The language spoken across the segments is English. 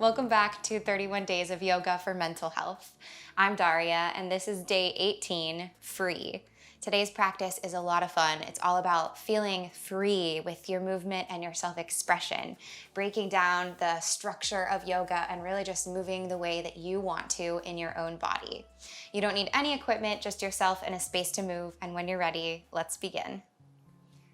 Welcome back to 31 Days of Yoga for Mental Health. I'm Daria, and this is day 18, free. Today's practice is a lot of fun. It's all about feeling free with your movement and your self-expression, breaking down the structure of yoga and really just moving the way that you want to in your own body. You don't need any equipment, just yourself and a space to move, and when you're ready, let's begin.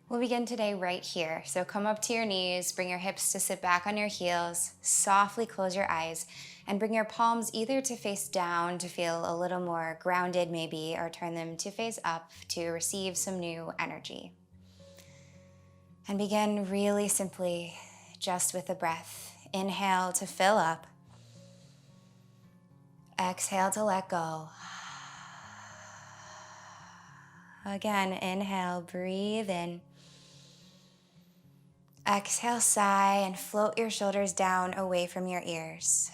We'll begin today right here. So come up to your knees, bring your hips to sit back on your heels, softly close your eyes, and bring your palms either to face down to feel a little more grounded maybe, or turn them to face up to receive some new energy. And begin really simply just with the breath. Inhale to fill up. Exhale to let go. Again, inhale, breathe in. Exhale, sigh, and float your shoulders down away from your ears.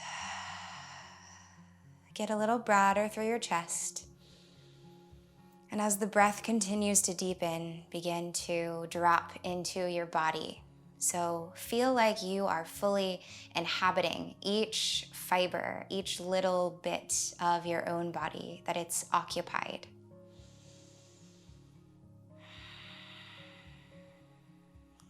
Get a little broader through your chest. And as the breath continues to deepen, begin to drop into your body. So feel like you are fully inhabiting each fiber, each little bit of your own body, that it's occupied.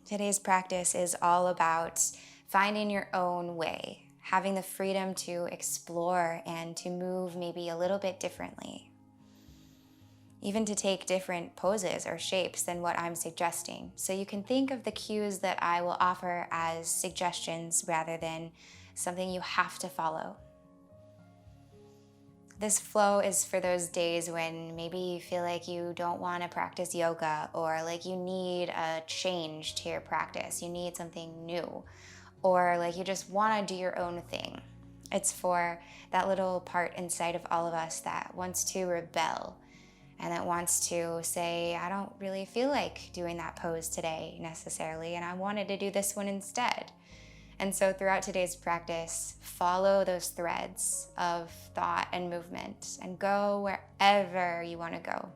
Today's practice is all about finding your own way, having the freedom to explore and to move maybe a little bit differently. Even to take different poses or shapes than what I'm suggesting. So you can think of the cues that I will offer as suggestions rather than something you have to follow. This flow is for those days when maybe you feel like you don't want to practice yoga, or like you need a change to your practice. You need something new, or like you just want to do your own thing. It's for that little part inside of all of us that wants to rebel and that wants to say, I don't really feel like doing that pose today necessarily, and I wanted to do this one instead. And so throughout today's practice, follow those threads of thought and movement and go wherever you want to go.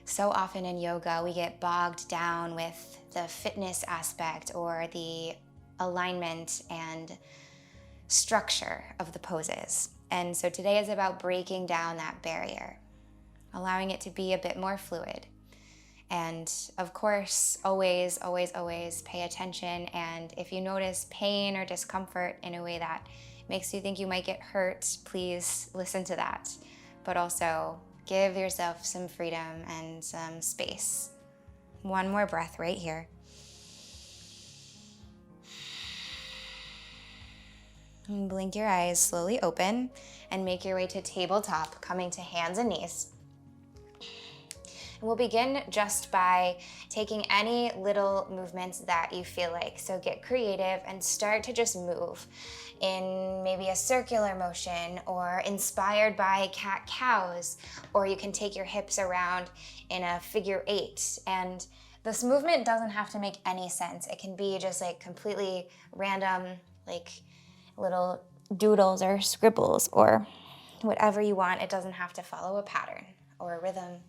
So often in yoga, we get bogged down with the fitness aspect or the alignment and structure of the poses. And so today is about breaking down that barrier, allowing it to be a bit more fluid. And of course, always, always, always pay attention. And if you notice pain or discomfort in a way that makes you think you might get hurt, please listen to that. But also give yourself some freedom and some space. One more breath right here. And blink your eyes, slowly open, and make your way to tabletop, coming to hands and knees. And we'll begin just by taking any little movements that you feel like. So get creative and start to just move in maybe a circular motion, or inspired by cat-cows, or you can take your hips around in a figure 8. And this movement doesn't have to make any sense. It can be just like completely random, like little doodles or scribbles or whatever you want. It doesn't have to follow a pattern or a rhythm.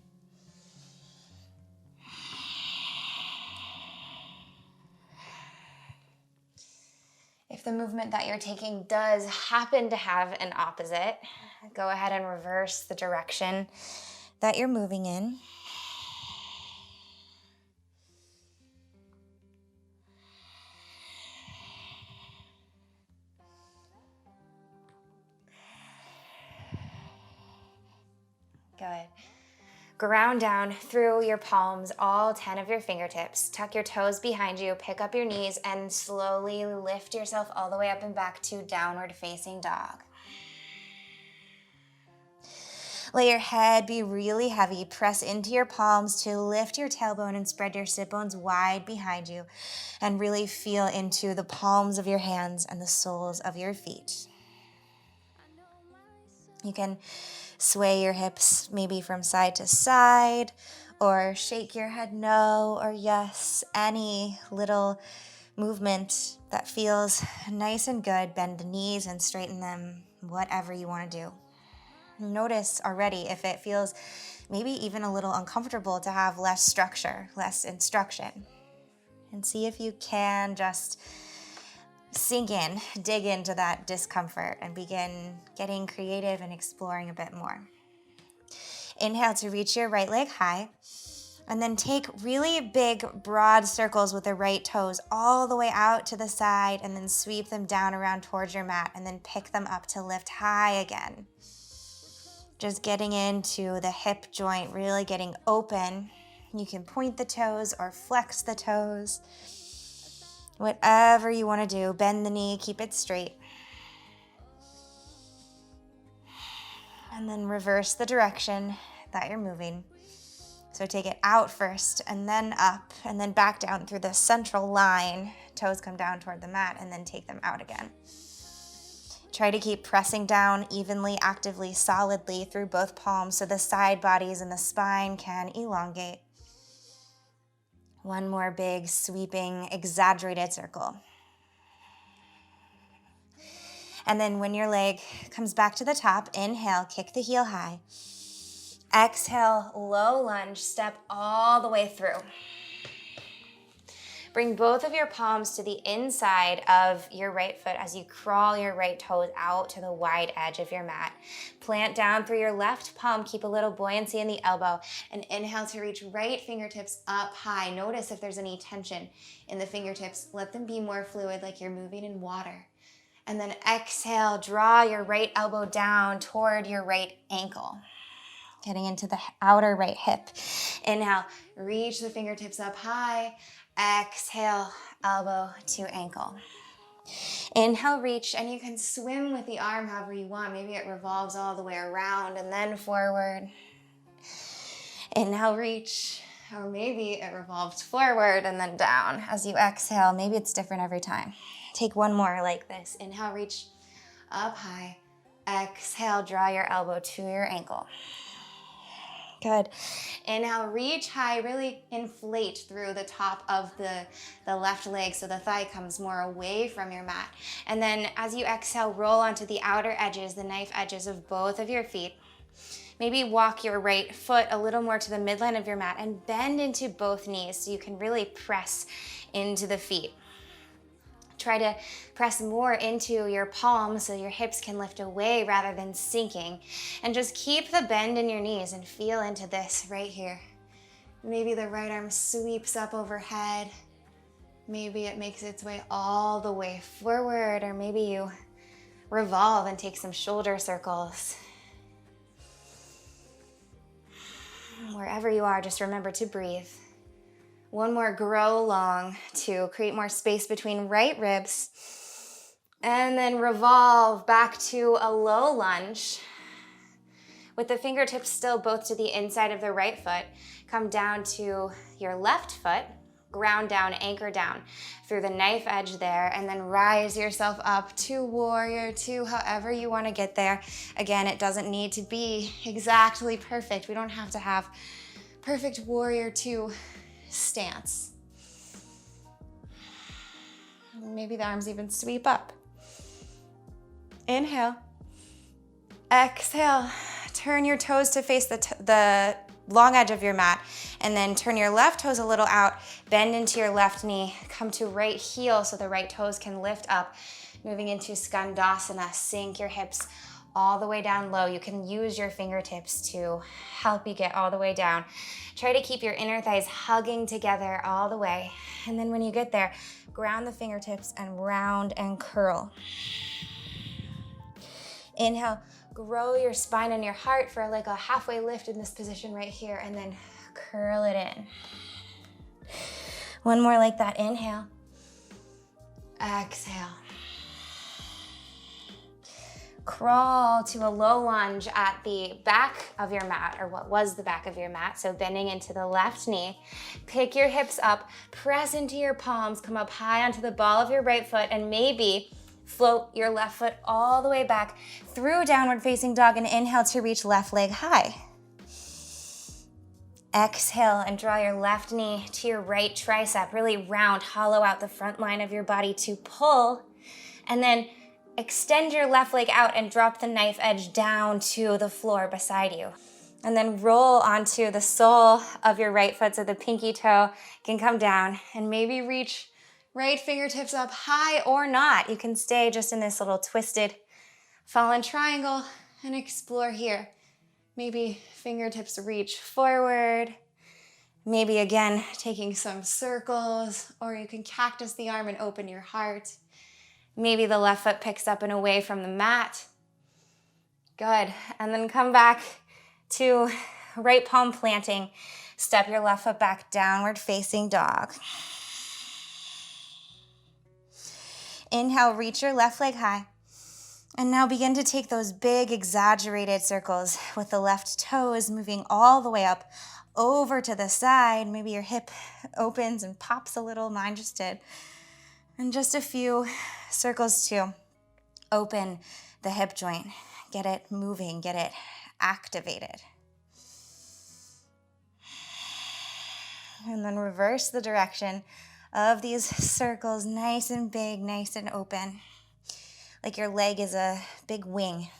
If the movement that you're taking does happen to have an opposite, go ahead and reverse the direction that you're moving in. Good. Ground down through your palms, all 10 of your fingertips. Tuck your toes behind you, pick up your knees, and slowly lift yourself all the way up and back to downward facing dog. Let your head be really heavy. Press into your palms to lift your tailbone and spread your sit bones wide behind you, and really feel into the palms of your hands and the soles of your feet. You can sway your hips maybe from side to side, or shake your head no or yes. Any little movement that feels nice and good. Bend the knees and straighten them, whatever you want to do. Notice already if it feels maybe even a little uncomfortable to have less structure, less instruction. And see if you can just sink in, dig into that discomfort, and begin getting creative and exploring a bit more. Inhale to reach your right leg high, and then take really big, broad circles with the right toes all the way out to the side, and then sweep them down around towards your mat, and then pick them up to lift high again. Just getting into the hip joint, really getting open. You can point the toes or flex the toes. Whatever you want to do, bend the knee, keep it straight. And then reverse the direction that you're moving. So take it out first, and then up, and then back down through the central line. Toes come down toward the mat, and then take them out again. Try to keep pressing down evenly, actively, solidly through both palms so the side bodies and the spine can elongate. One more big, sweeping, exaggerated circle. And then when your leg comes back to the top, inhale, kick the heel high. Exhale, low lunge, step all the way through. Bring both of your palms to the inside of your right foot as you crawl your right toes out to the wide edge of your mat. Plant down through your left palm, keep a little buoyancy in the elbow, and inhale to reach right fingertips up high. Notice if there's any tension in the fingertips. Let them be more fluid, like you're moving in water. And then exhale, draw your right elbow down toward your right ankle. Getting into the outer right hip. Inhale, reach the fingertips up high. Exhale, elbow to ankle. Inhale, reach, and you can swim with the arm however you want. Maybe it revolves all the way around and then forward. Inhale, reach, or maybe it revolves forward and then down as you exhale. Maybe it's different every time. Take one more like this. Inhale, reach up high. Exhale, draw your elbow to your ankle. Good. Inhale, reach high, really inflate through the top of the left leg so the thigh comes more away from your mat. And then as you exhale, roll onto the outer edges, the knife edges of both of your feet. Maybe walk your right foot a little more to the midline of your mat and bend into both knees so you can really press into the feet. Try to press more into your palms so your hips can lift away rather than sinking. And just keep the bend in your knees and feel into this right here. Maybe the right arm sweeps up overhead. Maybe it makes its way all the way forward, or maybe you revolve and take some shoulder circles. Wherever you are, just remember to breathe. One more grow long to create more space between right ribs. And then revolve back to a low lunge. With the fingertips still both to the inside of the right foot, come down to your left foot, ground down, anchor down through the knife edge there, and then rise yourself up to warrior two, however you want to get there. Again, it doesn't need to be exactly perfect. We don't have to have perfect warrior two stance. Maybe the arms even sweep up. Inhale. Exhale. Turn your toes to face the long edge of your mat, and then turn your left toes a little out, bend into your left knee, come to right heel so the right toes can lift up, moving into Skandasana. Sink your hips all the way down low. You can use your fingertips to help you get all the way down. Try to keep your inner thighs hugging together all the way. And then when you get there, ground the fingertips and round and curl. Inhale, grow your spine and your heart for like a halfway lift in this position right here, and then curl it in. One more like that. Inhale. Exhale. Crawl to a low lunge at the back of your mat, or what was the back of your mat. So bending into the left knee. Pick your hips up, press into your palms, come up high onto the ball of your right foot, and maybe float your left foot all the way back through downward facing dog, and inhale to reach left leg high. Exhale and draw your left knee to your right tricep. Really round, hollow out the front line of your body to pull, and then extend your left leg out and drop the knife edge down to the floor beside you. And then roll onto the sole of your right foot so the pinky toe can come down, and maybe reach Right fingertips up high or not. You can stay just in this little twisted fallen triangle and explore here. Maybe fingertips reach forward. Maybe again, taking some circles, or you can cactus the arm and open your heart. Maybe the left foot picks up and away from the mat. Good. And then come back to right palm planting. Step your left foot back, downward facing dog. Inhale, reach your left leg high. And now begin to take those big exaggerated circles with the left toes moving all the way up over to the side. Maybe your hip opens and pops a little. Mine just did. And just a few circles to open the hip joint. Get it moving, get it activated. And then reverse the direction of these circles, nice and big, nice and open. Like your leg is a big wing.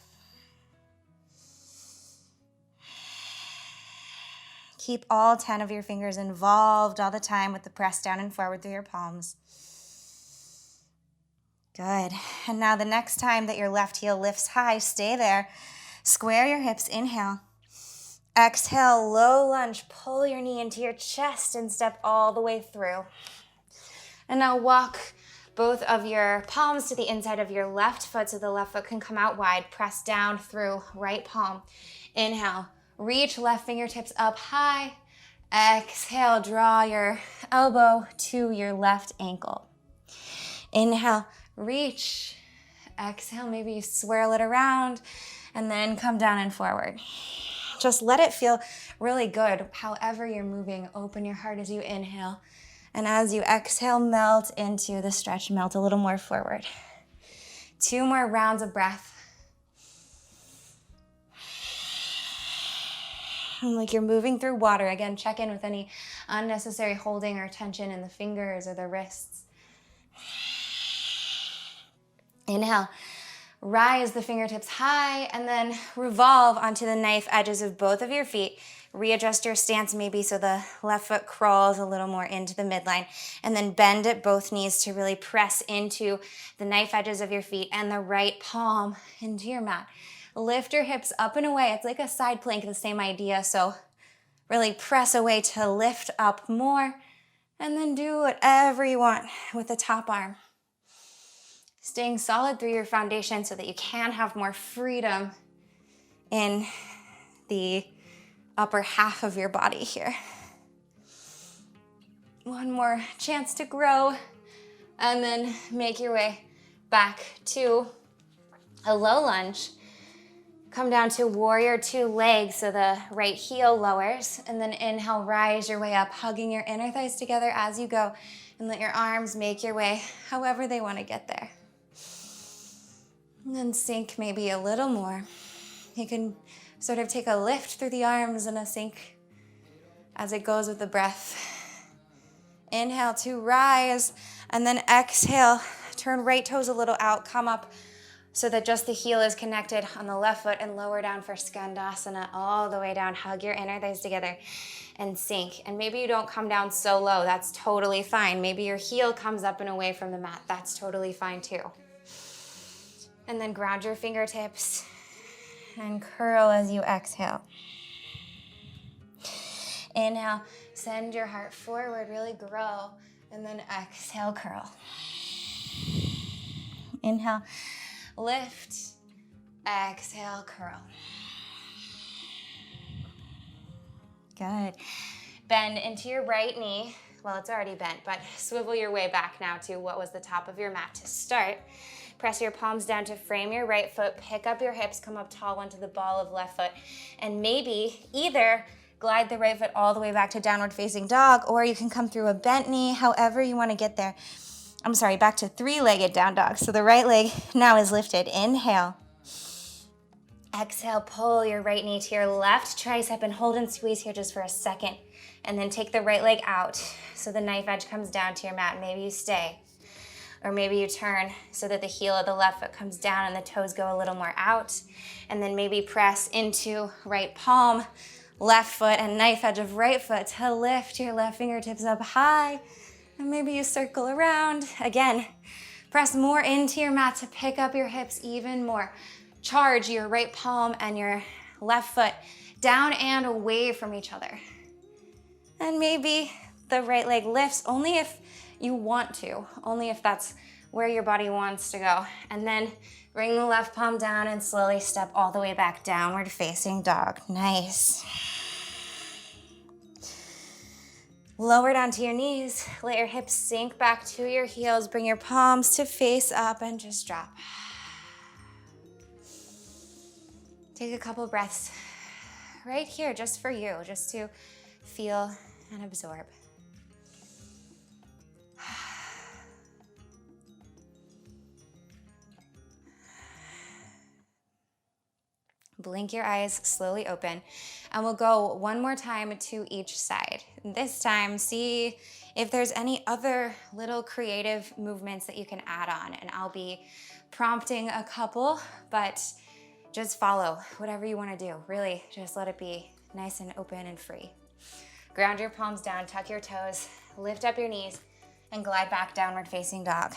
Keep all 10 of your fingers involved all the time with the press down and forward through your palms. Good. And now the next time that your left heel lifts high, stay there. Square your hips, inhale. Exhale, low lunge, pull your knee into your chest and step all the way through. And now walk both of your palms to the inside of your left foot so the left foot can come out wide. Press down through right palm. Inhale, reach left fingertips up high. Exhale, draw your elbow to your left ankle. Inhale, reach. Exhale, maybe you swirl it around and then come down and forward. Just let it feel really good however you're moving. Open your heart as you inhale. And as you exhale, melt into the stretch, melt a little more forward. 2 more rounds of breath. And like you're moving through water. Again, check in with any unnecessary holding or tension in the fingers or the wrists. Inhale, rise the fingertips high and then revolve onto the knife edges of both of your feet. Readjust your stance maybe so the left foot crawls a little more into the midline, and then bend at both knees to really press into the knife edges of your feet and the right palm into your mat. Lift your hips up and away. It's like a side plank, the same idea. So really press away to lift up more, and then do whatever you want with the top arm. Staying solid through your foundation so that you can have more freedom in the upper half of your body here. One more chance to grow, and then make your way back to a low lunge. Come down to warrior 2 legs so the right heel lowers, and then inhale, rise your way up, hugging your inner thighs together as you go, and let your arms make your way however they want to get there. And then sink maybe a little more. You can sort of take a lift through the arms and a sink as it goes with the breath. Inhale to rise, and then exhale, turn right toes a little out, come up so that just the heel is connected on the left foot, and lower down for Skandasana all the way down. Hug your inner thighs together and sink. And maybe you don't come down so low, that's totally fine. Maybe your heel comes up and away from the mat, that's totally fine too. And then ground your fingertips and curl as you exhale. Inhale, send your heart forward, really grow, and then exhale, curl. Inhale, lift, exhale, curl. Good. Bend into your right knee. Well, it's already bent, but swivel your way back now to what was the top of your mat to start. Press your palms down to frame your right foot, pick up your hips, come up tall onto the ball of left foot, and maybe either glide the right foot all the way back to downward facing dog, or you can come through a bent knee, however you want to get there. Back to 3-legged down dog. So the right leg now is lifted. Inhale. Exhale, pull your right knee to your left tricep and hold and squeeze here just for a second. And then take the right leg out so the knife edge comes down to your mat. Maybe you stay. Or maybe you turn so that the heel of the left foot comes down and the toes go a little more out. And then maybe press into right palm, left foot, and knife edge of right foot to lift your left fingertips up high. And maybe you circle around. Again, press more into your mat to pick up your hips even more. Charge your right palm and your left foot down and away from each other. And maybe the right leg lifts only if you want to, only if that's where your body wants to go. And then bring the left palm down and slowly step all the way back, downward facing dog. Nice. Lower down to your knees. Let your hips sink back to your heels. Bring your palms to face up and just drop. Take a couple breaths right here just for you, just to feel and absorb. Blink your eyes slowly open, and we'll go one more time to each side. This time, see if there's any other little creative movements that you can add on, and I'll be prompting a couple, but just follow whatever you want to do. Really, just let it be nice and open and free. Ground your palms down, tuck your toes, lift up your knees, and glide back, downward facing dog.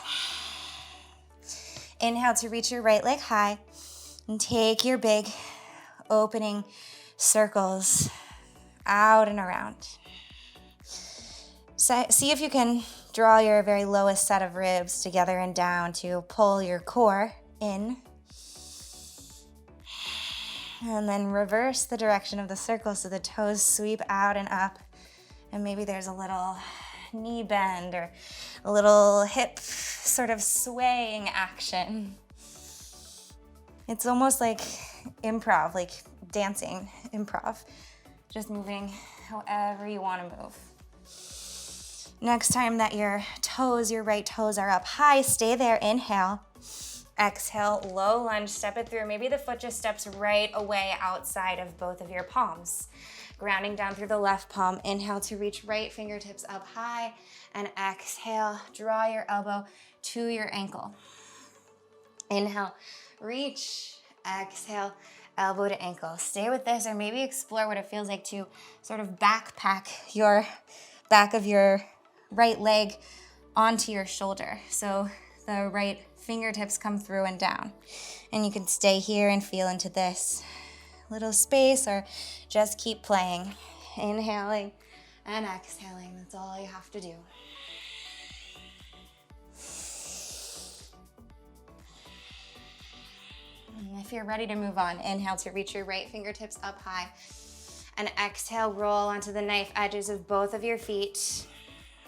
Inhale to reach your right leg high, and take your big opening circles out and around. So see if you can draw your very lowest set of ribs together and down to pull your core in. And then reverse the direction of the circle so the toes sweep out and up. And maybe there's a little knee bend or a little hip sort of swaying action. It's almost like improv, like dancing improv, just moving however you want to move. Next time that your toes, your right toes are up high, stay there, inhale. Exhale, low lunge, step it through. Maybe the foot just steps right away outside of both of your palms. Grounding down through the left palm. Inhale to reach right fingertips up high, and exhale, draw your elbow to your ankle. Inhale, reach, exhale, elbow to ankle. Stay with this, or maybe explore what it feels like to sort of backpack your back of your right leg onto your shoulder. So the right fingertips come through and down. And you can stay here and feel into this little space, or just keep playing. Inhaling and exhaling. That's all you have to do. And if you're ready to move on, inhale to reach your right fingertips up high, and exhale, roll onto the knife edges of both of your feet.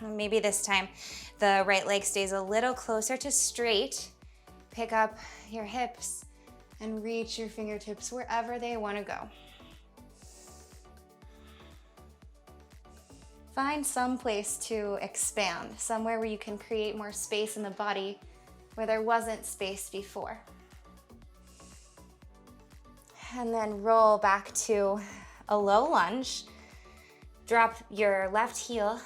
Maybe this time the right leg stays a little closer to straight. Pick up your hips and reach your fingertips wherever they want to go. Find some place to expand, somewhere where you can create more space in the body where there wasn't space before. And then roll back to a low lunge. Drop your left heel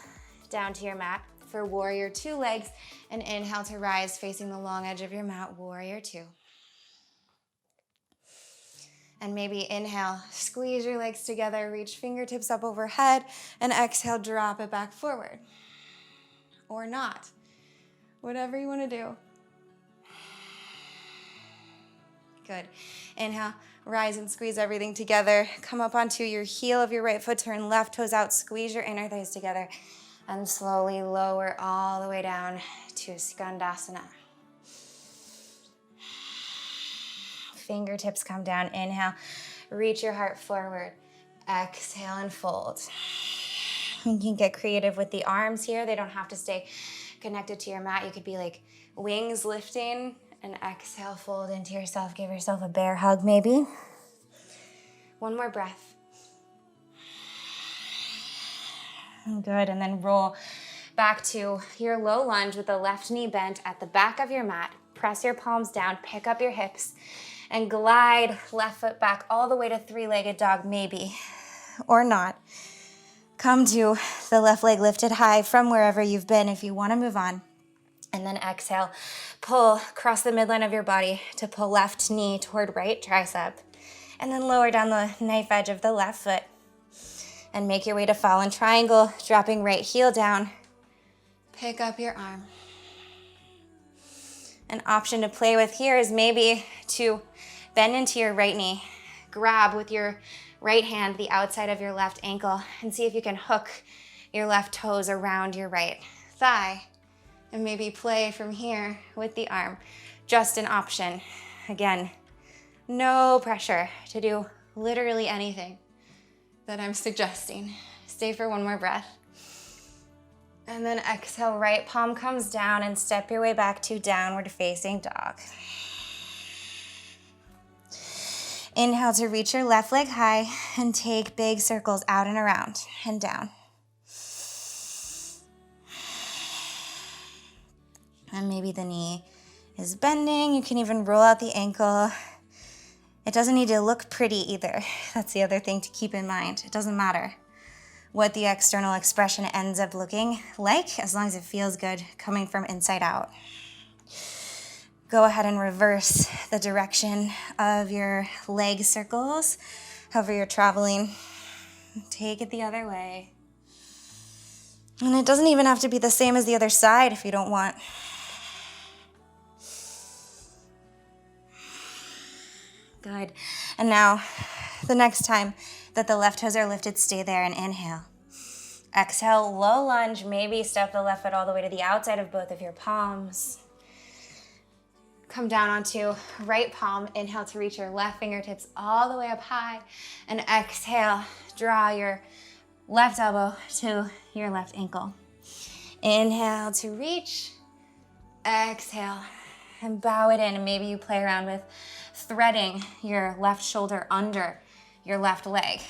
down to your mat for warrior two legs, and inhale to rise facing the long edge of your mat, warrior two. And maybe inhale, squeeze your legs together, reach fingertips up overhead, and exhale, drop it back forward. Or not. Whatever you want to do. Good. Inhale, rise and squeeze everything together. Come up onto your heel of your right foot, turn left toes out, squeeze your inner thighs together, and slowly lower all the way down to Skandasana. Fingertips come down, inhale, reach your heart forward, exhale and fold. You can get creative with the arms here. They don't have to stay connected to your mat. You could be like wings lifting, and exhale, fold into yourself. Give yourself a bear hug maybe. One more breath. Good, and then roll back to your low lunge with the left knee bent at the back of your mat. Press your palms down, pick up your hips, and glide left foot back all the way to three-legged dog maybe, or not. Come to the left leg lifted high from wherever you've been if you want to move on. And then exhale, pull across the midline of your body to pull left knee toward right tricep. And then lower down the knife edge of the left foot. And make your way to fallen triangle, dropping right heel down. Pick up your arm. An option to play with here is maybe to bend into your right knee, grab with your right hand the outside of your left ankle, and see if you can hook your left toes around your right thigh, and maybe play from here with the arm. Just an option. Again, no pressure to do literally anything that I'm suggesting. Stay for one more breath. And then exhale, right palm comes down and step your way back to downward facing dog. Inhale to reach your left leg high and take big circles out and around and down. And maybe the knee is bending. You can even roll out the ankle. It doesn't need to look pretty either. That's the other thing to keep in mind. It doesn't matter what the external expression ends up looking like, as long as it feels good coming from inside out. Go ahead and reverse the direction of your leg circles, however you're traveling. Take it the other way. And it doesn't even have to be the same as the other side if you don't want. Good. And now, the next time that the left toes are lifted, stay there and inhale. Exhale, low lunge. Maybe step the left foot all the way to the outside of both of your palms. Come down onto right palm. Inhale to reach your left fingertips all the way up high. And exhale, draw your left elbow to your left ankle. Inhale to reach. Exhale, and bow it in. And maybe you play around with threading your left shoulder under your left leg.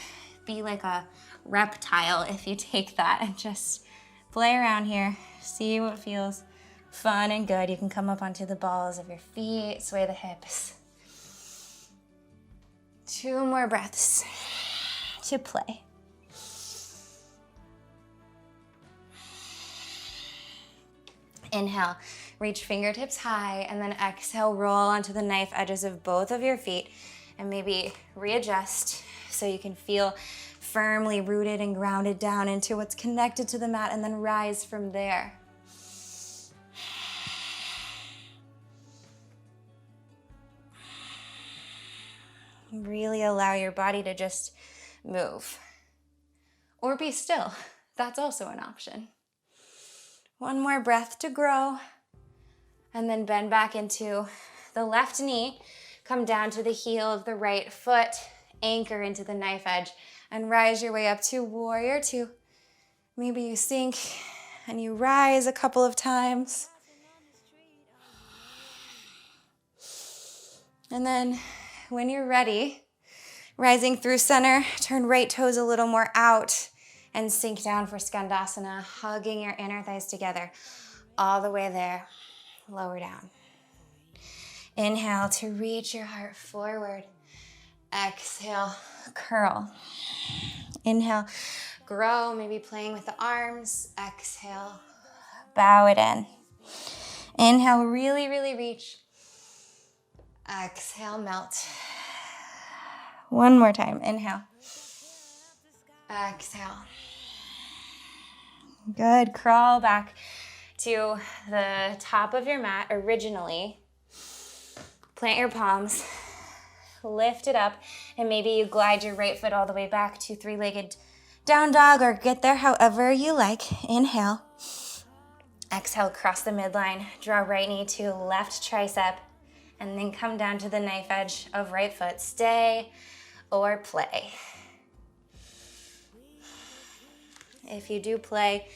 Be like a reptile if you take that and just play around here. See what feels fun and good. You can come up onto the balls of your feet, sway the hips. 2 more breaths to play. Inhale, reach fingertips high, and then exhale, roll onto the knife edges of both of your feet, and maybe readjust so you can feel firmly rooted and grounded down into what's connected to the mat, and then rise from there. Really allow your body to just move. Or be still. That's also an option. 1 more breath to grow. And then bend back into the left knee. Come down to the heel of the right foot. Anchor into the knife edge. And rise your way up to warrior 2. Maybe you sink and you rise a couple of times. And then when you're ready, rising through center, turn right toes a little more out and sink down for Skandasana, hugging your inner thighs together all the way there. Lower down. Inhale to reach your heart forward. Exhale, curl. Inhale, grow, maybe playing with the arms. Exhale, bow it in. Inhale, really, really reach. Exhale, melt. 1 more time. Inhale. Exhale. Good. Crawl back to the top of your mat originally. Plant your palms. Lift it up. And maybe you glide your right foot all the way back to 3-legged down dog, or get there however you like. Inhale. Exhale, cross the midline. Draw right knee to left tricep. And then come down to the knife edge of right foot. Stay or play. If you do play,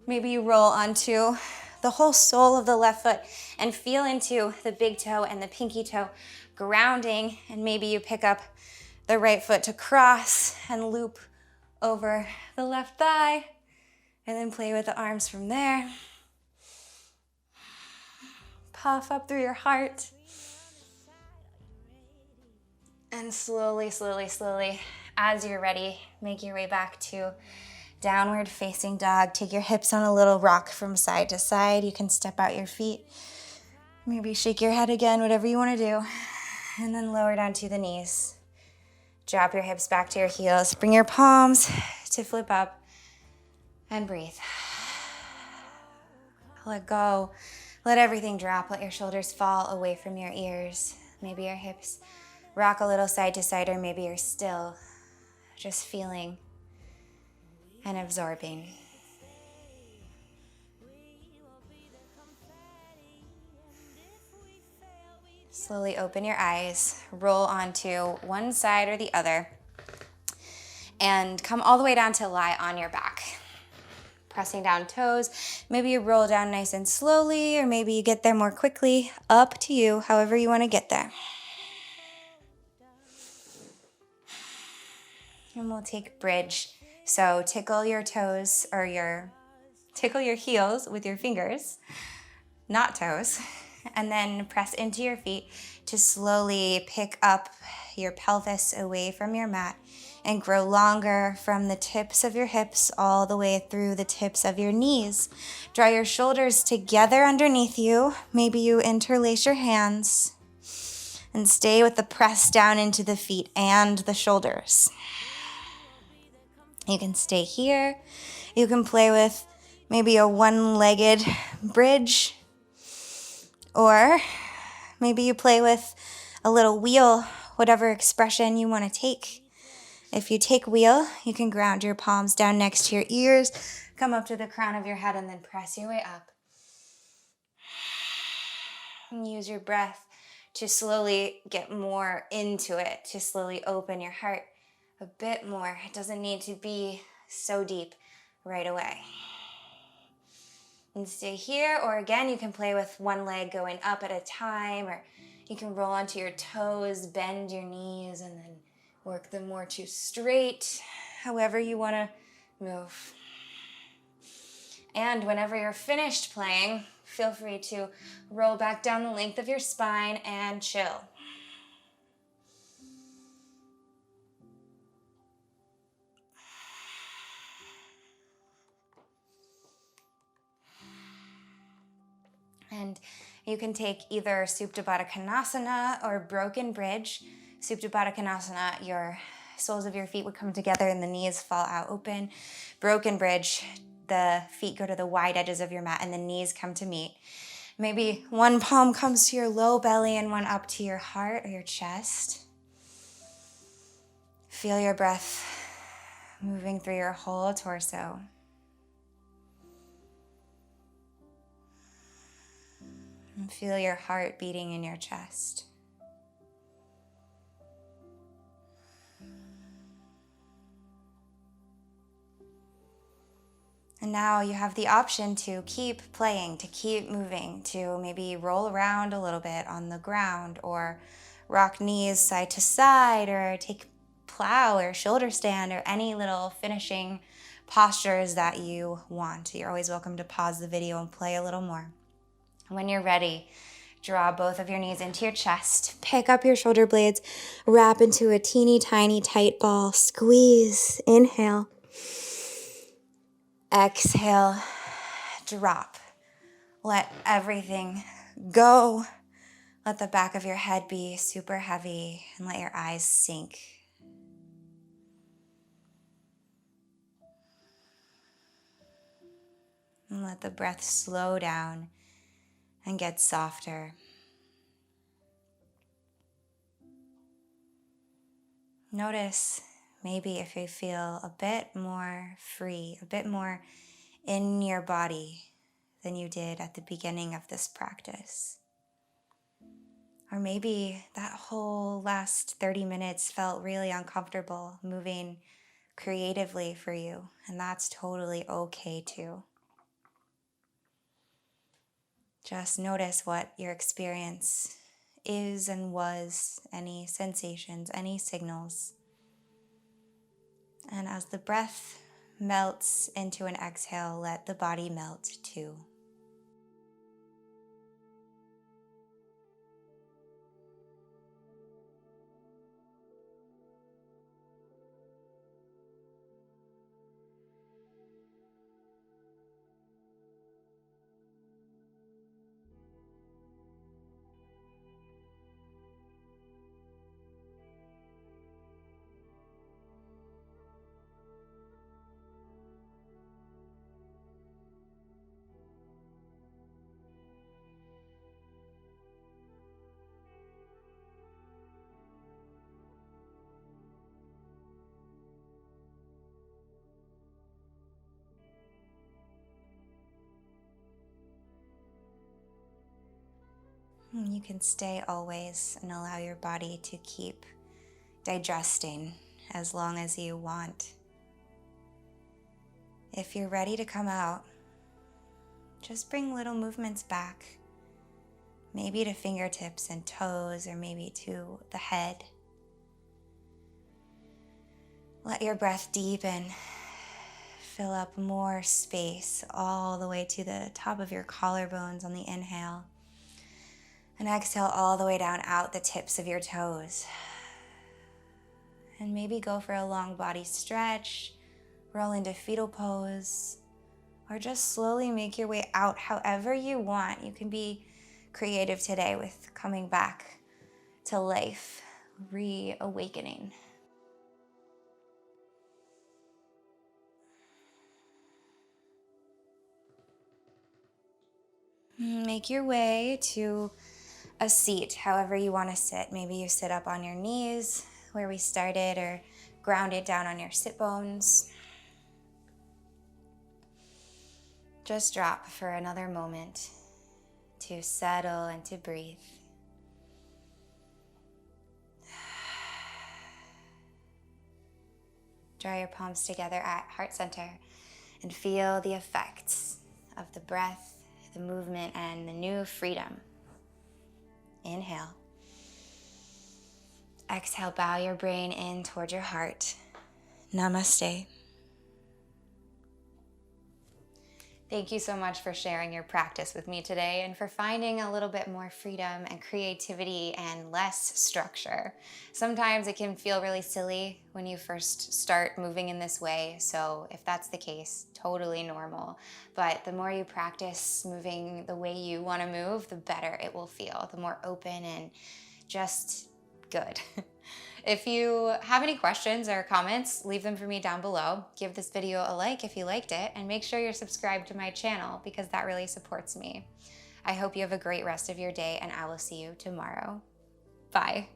maybe you roll onto the whole sole of the left foot and feel into the big toe and the pinky toe grounding. And maybe you pick up the right foot to cross and loop over the left thigh. And then play with the arms from there. Puff up through your heart. And slowly, slowly, slowly, as you're ready, make your way back to downward facing dog. Take your hips on a little rock from side to side. You can step out your feet. Maybe shake your head again, whatever you want to do. And then lower down to the knees. Drop your hips back to your heels. Bring your palms to flip up and breathe. Let go. Let everything drop. Let your shoulders fall away from your ears. Maybe your hips rock a little side to side, or maybe you're still just feeling and absorbing. Slowly open your eyes, roll onto one side or the other, and come all the way down to lie on your back. Pressing down toes. Maybe you roll down nice and slowly, or maybe you get there more quickly. Up to you, however you want to get there. And we'll take bridge. So tickle your toes, or tickle your heels with your fingers, not toes, and then press into your feet to slowly pick up your pelvis away from your mat and grow longer from the tips of your hips all the way through the tips of your knees. Draw your shoulders together underneath you. Maybe you interlace your hands and stay with the press down into the feet and the shoulders. You can stay here. You can play with maybe a one-legged bridge, or maybe you play with a little wheel, whatever expression you want to take. If you take wheel, you can ground your palms down next to your ears, come up to the crown of your head, and then press your way up. And use your breath to slowly get more into it, to slowly open your heart a bit more. It doesn't need to be so deep right away. And stay here, or again, you can play with one leg going up at a time, or you can roll onto your toes, bend your knees, and then work them more to straight, however you want to move. And whenever you're finished playing, feel free to roll back down the length of your spine and chill. And you can take either Supta Baddha Konasana or Broken Bridge. Supta Baddha Konasana, your soles of your feet would come together and the knees fall out open. Broken Bridge, the feet go to the wide edges of your mat and the knees come to meet. Maybe one palm comes to your low belly and one up to your heart or your chest. Feel your breath moving through your whole torso. And feel your heart beating in your chest. And now you have the option to keep playing, to keep moving, to maybe roll around a little bit on the ground, or rock knees side to side, or take plow or shoulder stand, or any little finishing postures that you want. You're always welcome to pause the video and play a little more. When you're ready, draw both of your knees into your chest, pick up your shoulder blades, wrap into a teeny tiny tight ball, squeeze, inhale. Exhale, drop. Let everything go. Let the back of your head be super heavy and let your eyes sink. And let the breath slow down and get softer. Notice maybe if you feel a bit more free, a bit more in your body than you did at the beginning of this practice. Or maybe that whole last 30 minutes felt really uncomfortable, moving creatively for you, and that's totally okay too. Just notice what your experience is and was, any sensations, any signals. And as the breath melts into an exhale, let the body melt too. You can stay always and allow your body to keep digesting as long as you want. If you're ready to come out, just bring little movements back, maybe to fingertips and toes, or maybe to the head. Let your breath deepen, fill up more space all the way to the top of your collarbones on the inhale, and exhale all the way down out the tips of your toes. And maybe go for a long body stretch, roll into fetal pose, or just slowly make your way out however you want. You can be creative today with coming back to life, reawakening. Make your way to a seat, however you want to sit. Maybe you sit up on your knees where we started, or grounded down on your sit bones. Just drop for another moment to settle and to breathe. Draw your palms together at heart center and feel the effects of the breath, the movement, and the new freedom. Inhale. Exhale, bow your brain in toward your heart. Namaste. Thank you so much for sharing your practice with me today and for finding a little bit more freedom and creativity and less structure. Sometimes it can feel really silly when you first start moving in this way, so if that's the case, totally normal. But the more you practice moving the way you want to move, the better it will feel, the more open and just good. If you have any questions or comments, leave them for me down below. Give this video a like if you liked it, and make sure you're subscribed to my channel because that really supports me. I hope you have a great rest of your day, and I will see you tomorrow. Bye.